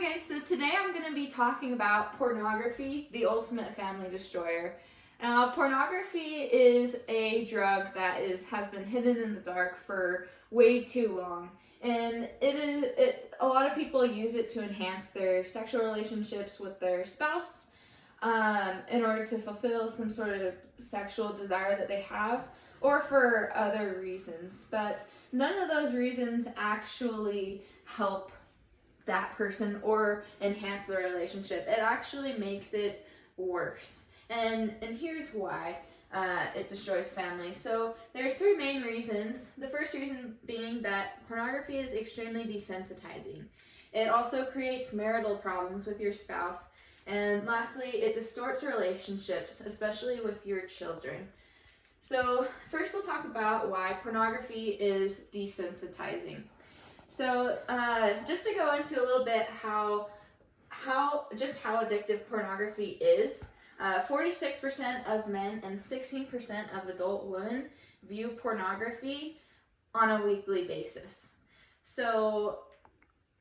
Hi guys, so today I'm going to be talking about pornography, the ultimate family destroyer. Now, pornography is a drug that has been hidden in the dark for way too long. And a lot of people use it to enhance their sexual relationships with their spouse in order to fulfill some sort of sexual desire that they have, or for other reasons. But none of those reasons actually help that person or enhance the relationship. It actually makes it worse. And here's why it destroys families. So there's three main reasons. The first reason being that pornography is extremely desensitizing. It also creates marital problems with your spouse. And lastly, it distorts relationships, especially with your children. So first we'll talk about why pornography is desensitizing. So just to go into a little bit how addictive pornography is, 46% of men and 16% of adult women view pornography on a weekly basis. So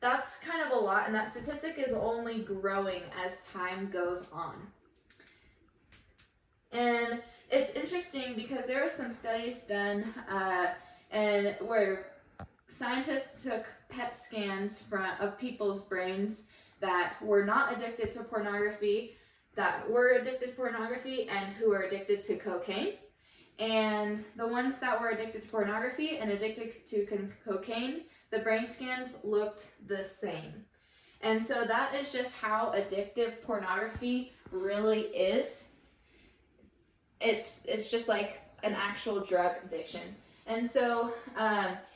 that's kind of a lot, and that statistic is only growing as time goes on. And it's interesting because there were some studies done and where scientists took PET scans of people's brains that were not addicted to pornography, that were addicted to pornography, and who were addicted to cocaine. And the ones that were addicted to pornography and addicted to cocaine, the brain scans looked the same. And so that is just how addictive pornography really is. It's just like an actual drug addiction. And so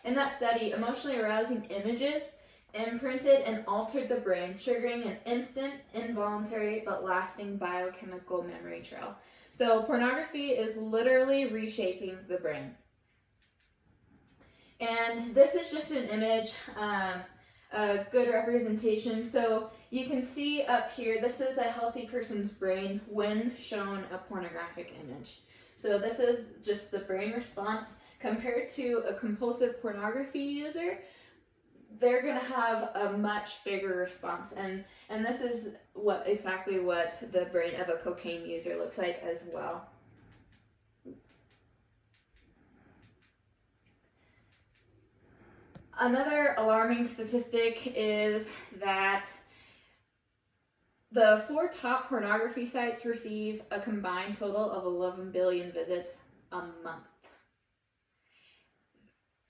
in that study, emotionally arousing images imprinted and altered the brain, triggering an instant, involuntary, but lasting biochemical memory trail. So pornography is literally reshaping the brain. And this is just an image, a good representation. So you can see up here, this is a healthy person's brain when shown a pornographic image. So this is just the brain response. Compared to a compulsive pornography user, they're going to have a much bigger response. And this is exactly what the brain of a cocaine user looks like as well. Another alarming statistic is that the 4 top pornography sites receive a combined total of 11 billion visits a month.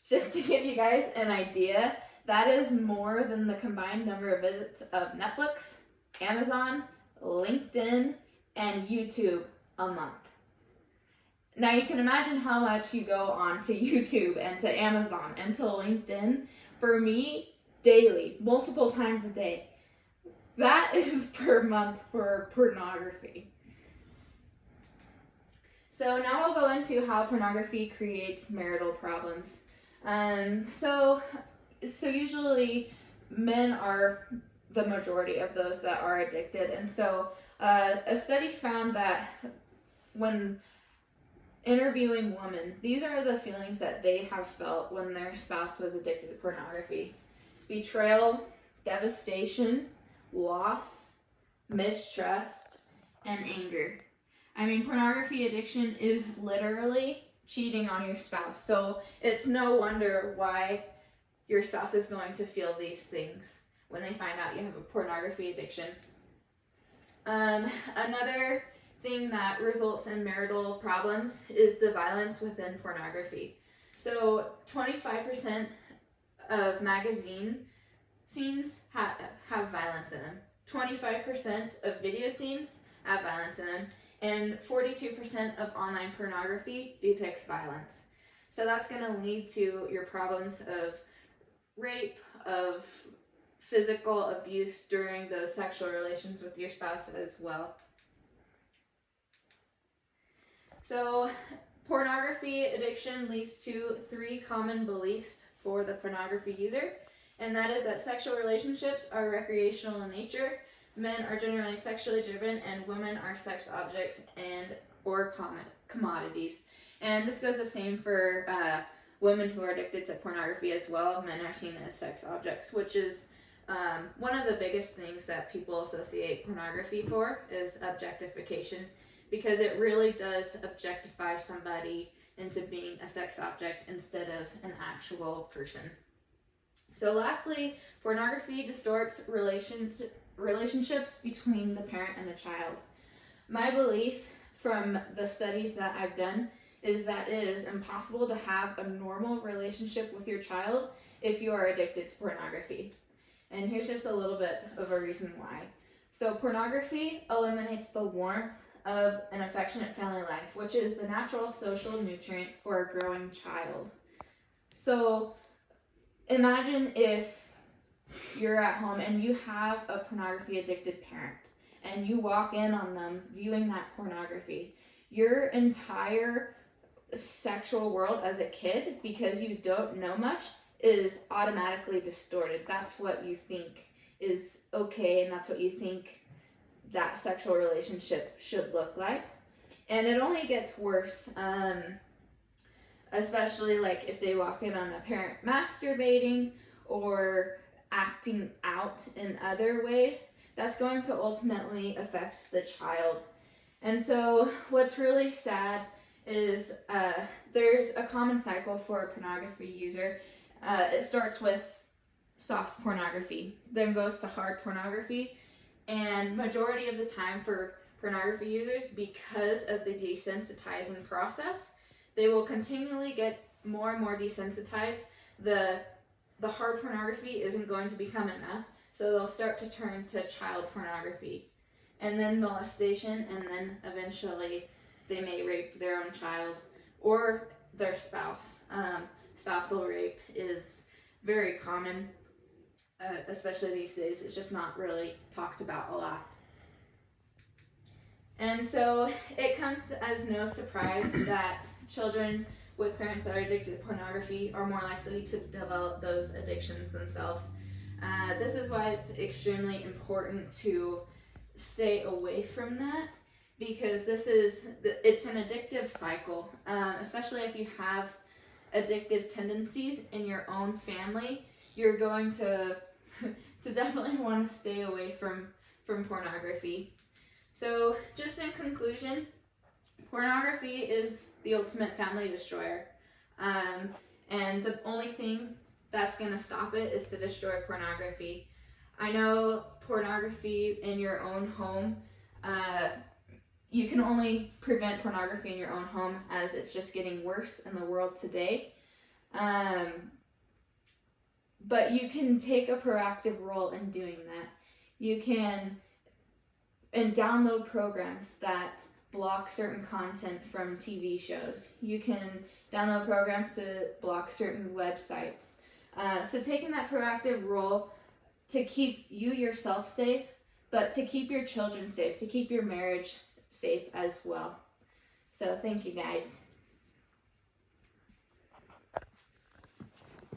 Just to give you guys an idea, that is more than the combined number of visits of Netflix, Amazon, LinkedIn, and YouTube a month. Now you can imagine how much you go on to YouTube and to Amazon and to LinkedIn. For me, daily, multiple times a day. That is per month for pornography. So now we'll go into how pornography creates marital problems. So usually men are the majority of those that are addicted, and so a study found that when interviewing women, these are the feelings that they have felt when their spouse was addicted to pornography: betrayal, devastation, loss, mistrust, and anger. I mean, pornography addiction is literally cheating on your spouse. So it's no wonder why your spouse is going to feel these things when they find out you have a pornography addiction. Another thing that results in marital problems is the violence within pornography. So 25% of magazine scenes have violence in them. 25% of video scenes have violence in them. And 42% of online pornography depicts violence. So that's going to lead to your problems of rape, of physical abuse during those sexual relations with your spouse as well. So pornography addiction leads to 3 common beliefs for the pornography user, and that is that sexual relationships are recreational in nature, men are generally sexually driven, and women are sex objects or commodities. And this goes the same for women who are addicted to pornography as well. Men are seen as sex objects, which is One of the biggest things that people associate pornography for is objectification, because it really does objectify somebody into being a sex object instead of an actual person. So lastly, pornography distorts relationships between the parent and the child. My belief from the studies that I've done is that it is impossible to have a normal relationship with your child if you are addicted to pornography. And here's just a little bit of a reason why. So pornography eliminates the warmth of an affectionate family life, which is the natural social nutrient for a growing child. So imagine if you're at home and you have a pornography addicted parent and you walk in on them viewing that pornography. Your entire sexual world as a kid, because you don't know much, is automatically distorted. That's what you think is okay, and that's what you think that sexual relationship should look like. And it only gets worse, especially like if they walk in on a parent masturbating or acting out in other ways. That's going to ultimately affect the child. And so what's really sad is there's a common cycle for a pornography user. It starts with soft pornography, then goes to hard pornography, and majority of the time for pornography users, because of the desensitizing process, they will continually get more and more desensitized. The hard pornography isn't going to become enough, so they'll start to turn to child pornography, and then molestation, and then eventually they may rape their own child or their spouse. Spousal rape is very common, especially these days. It's just not really talked about a lot. And so it comes as no surprise that children with parents that are addicted to pornography are more likely to develop those addictions themselves. This is why it's extremely important to stay away from that, because it's an addictive cycle, especially if you have addictive tendencies in your own family. You're going to definitely want to stay away from pornography. So just in conclusion, pornography is the ultimate family destroyer, and the only thing that's going to stop it is to destroy pornography. I know pornography in your own home, you can only prevent pornography in your own home, as it's just getting worse in the world today. But you can take a proactive role in doing that. You can download programs that block certain content from TV shows. You can download programs to block certain websites. So taking that proactive role to keep you yourself safe, but to keep your children safe, to keep your marriage safe as well. So thank you guys.